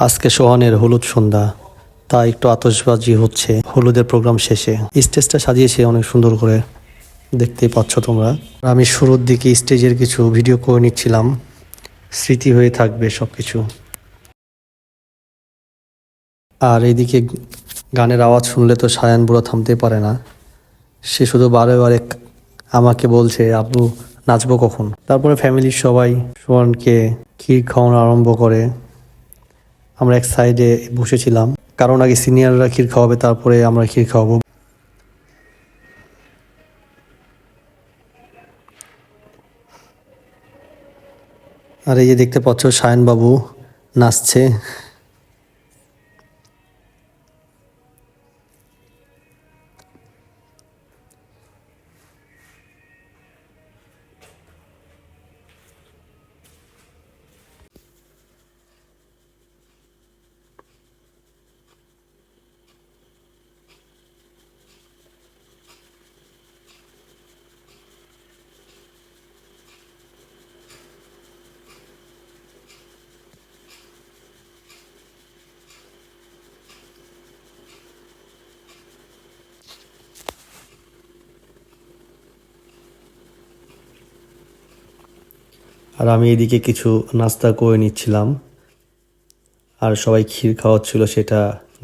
আজকে সোহানের হলুদ সন্ধ্যা, তাই একটু আতশবাজি হচ্ছে হলুদের প্রোগ্রাম শেষে। স্টেজটা সাজিয়েছে অনেক সুন্দর করে, দেখতেই পাচ্ছ তোমরা। আমি শুরুর দিকে স্টেজের কিছু ভিডিও করে নিচ্ছিলাম, স্মৃতি হয়ে থাকবে সবকিছু। আর এইদিকে গানের আওয়াজ শুনলে তো সায়ান বুড়ো থামতে পারে না, সে শুধু বারে বারে আমাকে বলছে, আব্বু নাচবো কখন। তারপরে ফ্যামিলির সবাই সোহানকে ক্ষীর খাওয়ানো আরম্ভ করে। আমরা এক সাইডে বসেছিলাম, কারণ আগে সিনিয়ররা ক্ষীর খাওয়াবে, তারপরে আমরা ক্ষীর খাওয়াবো। আর এই যে দেখতে পাচ্ছ সায়ন বাবু নাচছে। আর আমি এদিকে কিছু নাস্তা করে নিচ্ছিলাম, আর সবাই ক্ষীর খাওয়াচ্ছিল সেটা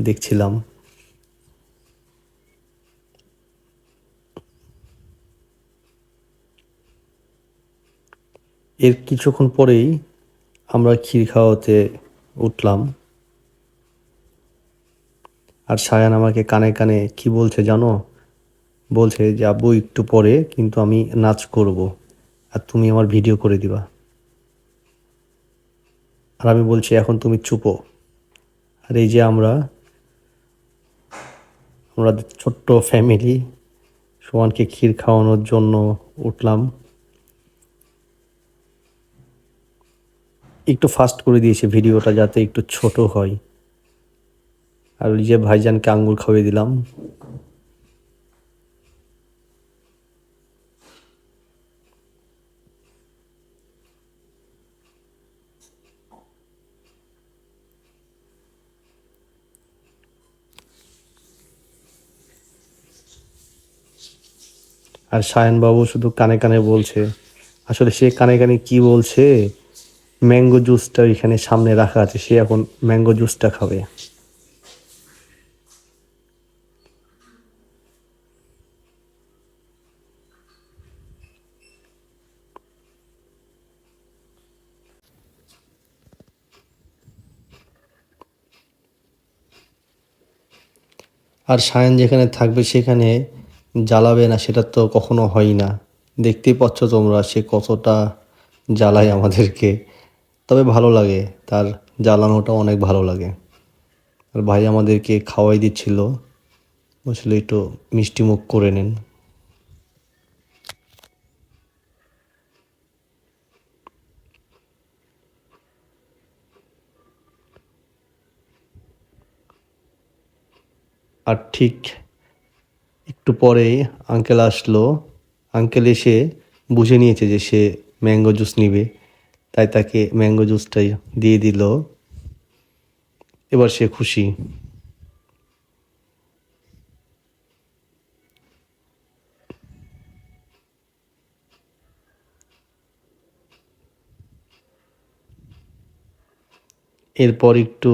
দেখছিলাম। এর কিছুক্ষণ পরেই আমরা ক্ষীর খাওয়াতে উঠলাম। আর সায়ান আমাকে কানে কানে কি বলছে জানো? বলছে যে আব্বু একটু পরে কিন্তু আমি নাচ করব, আর তুমি আমার ভিডিও করে দিবা। আর আমি বলছি এখন তুমি চুপো। আর এই যে আমরা আমরা ছোট্ট ফ্যামিলি সোহানকে ক্ষীর খাওয়ানোর জন্য উঠলাম। একটু ফাস্ট করে দিয়েছি ভিডিওটা যাতে একটু ছোট হয়। আর ওই যে ভাইজানকে আঙ্গুর খাইয়ে দিলাম। আর সায়ন বাবু শুধু কানে কানে বলছে, আসলে সে কানে কানে কি বলছে, ম্যাঙ্গো জুসটা এখানে সামনে রাখা আছে, সে এখন ম্যাঙ্গো জুসটা খাবে। আর সায়ন যেখানে থাকবে সেখানে জ্বালাবে না সেটা তো কখনো হয় না। দেখতেই পাচ্ছ তোমরা সে কতটা জ্বালায় আমাদেরকে, তবে ভালো লাগে, তার জ্বালানোটা অনেক ভালো লাগে। আর ভাই আমাদেরকে খাওয়াই দিচ্ছিল, বলছিল একটু মিষ্টি মুখ করে নেন। আর ঠিক একটু পরেই আঙ্কেল আসলো। আঙ্কেল এসে বুঝে নিয়েছে যে সে ম্যাঙ্গো জুস নিবে, তাই তাকে ম্যাঙ্গো জুসটাই দিয়ে দিল। এবার সে খুশি। এরপর একটু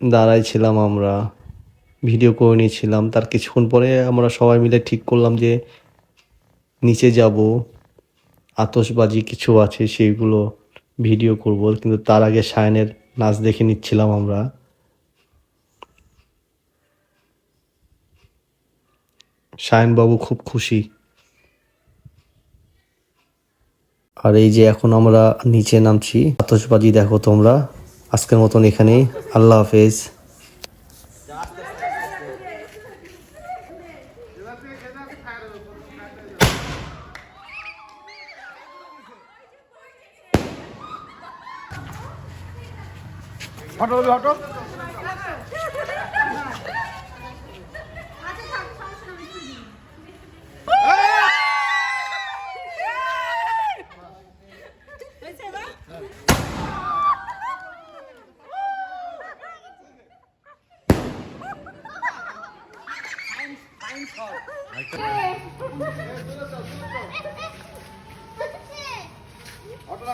দাঁড়াই ছিলাম, আমরা ভিডিও করে নিয়েছিলাম। তার কিছুক্ষণ পরে আমরা সবাই মিলে ঠিক করলাম যে নিচে যাব, আতশবাজি কিছু আছে সেইগুলো ভিডিও করব, কিন্তু তার আগে সায়নের নাচ দেখে নিচ্ছিলাম আমরা। সায়নবাবু খুব খুশি। আর এই যে এখন আমরা নিচে নামছি, আতশবাজি দেখো তোমরা। আজকের মতন এখানেই, আল্লাহ হাফেজ। ঘটনা